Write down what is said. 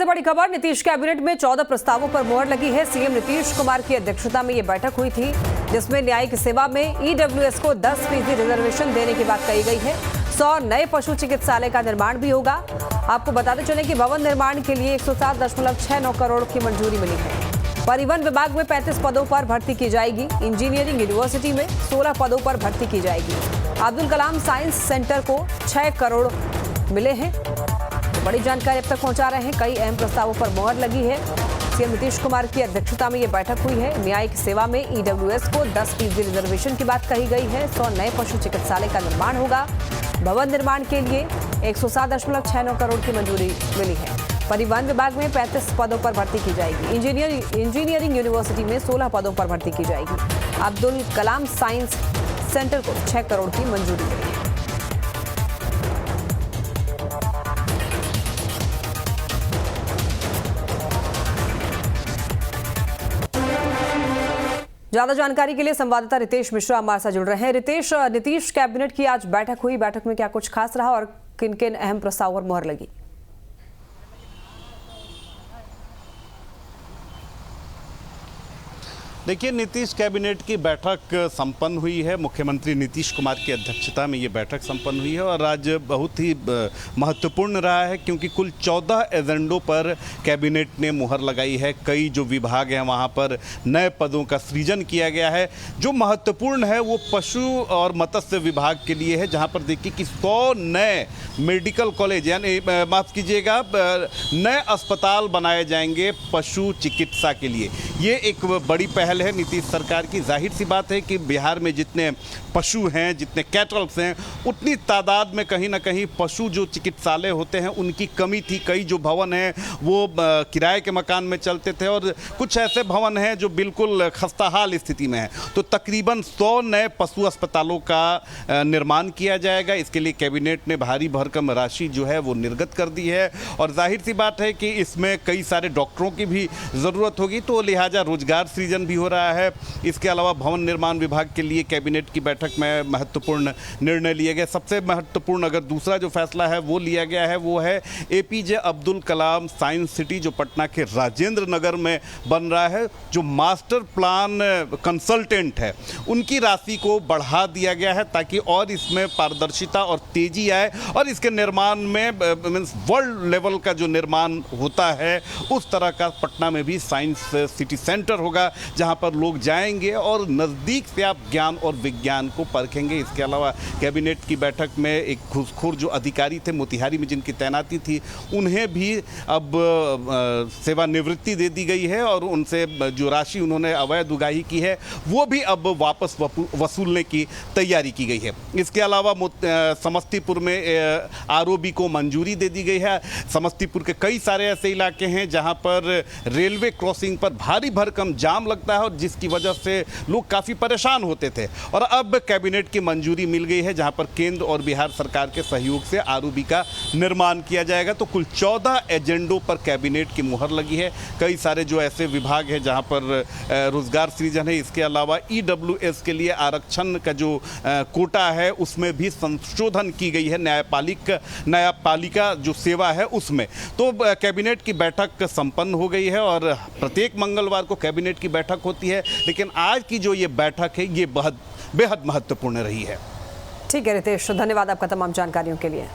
से बड़ी खबर, नीतीश कैबिनेट में 14 प्रस्तावों पर मोहर लगी है। सीएम नीतीश कुमार की अध्यक्षता में ये बैठक हुई थी, जिसमें न्यायिक सेवा में ईडब्ल्यूएस को 10% रिजर्वेशन देने की बात कही गई है। 100 नए पशु चिकित्सालय का निर्माण भी होगा। आपको बताते चलें कि भवन निर्माण के लिए 107.69 करोड़ की मंजूरी मिली है। परिवहन विभाग में 35 पदों पर भर्ती की जाएगी। इंजीनियरिंग यूनिवर्सिटी में 16 पदों पर भर्ती की जाएगी। अब्दुल कलाम साइंस सेंटर को 6 करोड़ मिले हैं। बड़ी जानकारी अब तक पहुंचा रहे हैं। कई अहम प्रस्तावों पर मोहर लगी है। सीएम नीतीश कुमार की अध्यक्षता में ये बैठक हुई है। न्यायिक सेवा में ईडब्ल्यूएस को 10% रिजर्वेशन की बात कही गई है। 100 नए पशु चिकित्सालय का निर्माण होगा। भवन निर्माण के लिए 107.69 करोड़ की मंजूरी मिली है। परिवहन विभाग में 35 पदों पर भर्ती की जाएगी। इंजीनियरिंग यूनिवर्सिटी में 16 पदों पर भर्ती की जाएगी। अब्दुल कलाम साइंस सेंटर को 6 करोड़ की मंजूरी मिली है। ज्यादा जानकारी के लिए संवाददाता रितेश मिश्रा हमारे साथ जुड़ रहे हैं। रितेश, नीतीश कैबिनेट की आज बैठक हुई, बैठक में क्या कुछ खास रहा और किन किन अहम प्रस्तावों पर मोहर लगी? देखिए, नीतीश कैबिनेट की बैठक संपन्न हुई है। मुख्यमंत्री नीतीश कुमार की अध्यक्षता में ये बैठक संपन्न हुई है और आज बहुत ही महत्वपूर्ण रहा है, क्योंकि कुल 14 एजेंडों पर कैबिनेट ने मुहर लगाई है। कई जो विभाग हैं वहाँ पर नए पदों का सृजन किया गया है। जो महत्वपूर्ण है वो पशु और मत्स्य विभाग के लिए है, जहाँ पर देखिए कि 100 नए मेडिकल कॉलेज, यानी माफ़ कीजिएगा, नए अस्पताल बनाए जाएंगे पशु चिकित्सा के लिए। ये एक बड़ी पहल है नीतीश सरकार की। जाहिर सी बात है कि बिहार में जितने पशु हैं, जितने कैटल्स हैं, उतनी तादाद में कहीं ना कहीं पशु जो चिकित्सालय होते हैं उनकी कमी थी। कई जो भवन हैं वो किराए के मकान में चलते थे और कुछ ऐसे भवन हैं जो बिल्कुल खस्ताहाल स्थिति में हैं। तो तकरीबन 100 नए पशु अस्पतालों का निर्माण किया जाएगा। इसके लिए कैबिनेट ने भारी भरकम राशि जो है वो निर्गत कर दी है और जाहिर सी बात है कि इसमें कई सारे डॉक्टरों की भी ज़रूरत होगी, तो लिहाजा रोजगार सृजन भी हो रहा है। इसके अलावा भवन निर्माण विभाग के लिए कैबिनेट की बैठक में महत्वपूर्ण निर्णय लिए गए। सबसे महत्वपूर्ण अगर दूसरा जो फैसला है वो लिया गया है वो है APJ Abdul Kalam science city, जो पटना के राजेंद्र नगर में बन रहा है। जो मास्टर प्लान कंसल्टेंट है उनकी राशि को बढ़ा दिया गया है ताकि और इसमें पारदर्शिता और तेजी आए और इसके निर्माण में मीन्स वर्ल्ड लेवल का जो निर्माण होता है उस तरह का पटना में भी साइंस सिटी सेंटर होगा, जहां पर लोग जाएंगे और नज़दीक से आप ज्ञान और विज्ञान को परखेंगे। इसके अलावा कैबिनेट की बैठक में एक घूसखोर जो अधिकारी थे मोतिहारी में जिनकी तैनाती थी, उन्हें भी अब सेवानिवृत्ति दे दी गई है और उनसे जो राशि उन्होंने अवैध उगाही की है वो भी अब वापस वसूलने की तैयारी की गई है। इसके अलावा समस्तीपुर में आरओबी को मंजूरी दे दी गई है। समस्तीपुर के कई सारे ऐसे इलाके हैं जहां पर रेलवे क्रॉसिंग पर भारी भरकम जाम लगता है और जिसकी वजह से लोग काफ़ी परेशान होते थे और अब कैबिनेट की मंजूरी मिल गई है, जहां पर केंद्र और बिहार सरकार के सहयोग से आरओबी का निर्माण किया जाएगा। तो कुल 14 एजेंडों पर कैबिनेट की मुहर लगी है। कई सारे जो ऐसे विभाग हैं जहां पर रोजगार सृजन है। इसके अलावा ईडब्ल्यूएस के लिए आरक्षण का जो कोटा है उसमें भी संशोधन की गई है। न्यायपालिका जो सेवा है उसमें तो कैबिनेट की बैठक संपन्न हो गई है और प्रत्येक मंगलवार को कैबिनेट की बैठक होती है, लेकिन आज की जो ये बैठक है ये बेहद महत्वपूर्ण रही है। ठीक है रितेश, धन्यवाद आपका तमाम जानकारियों के लिए।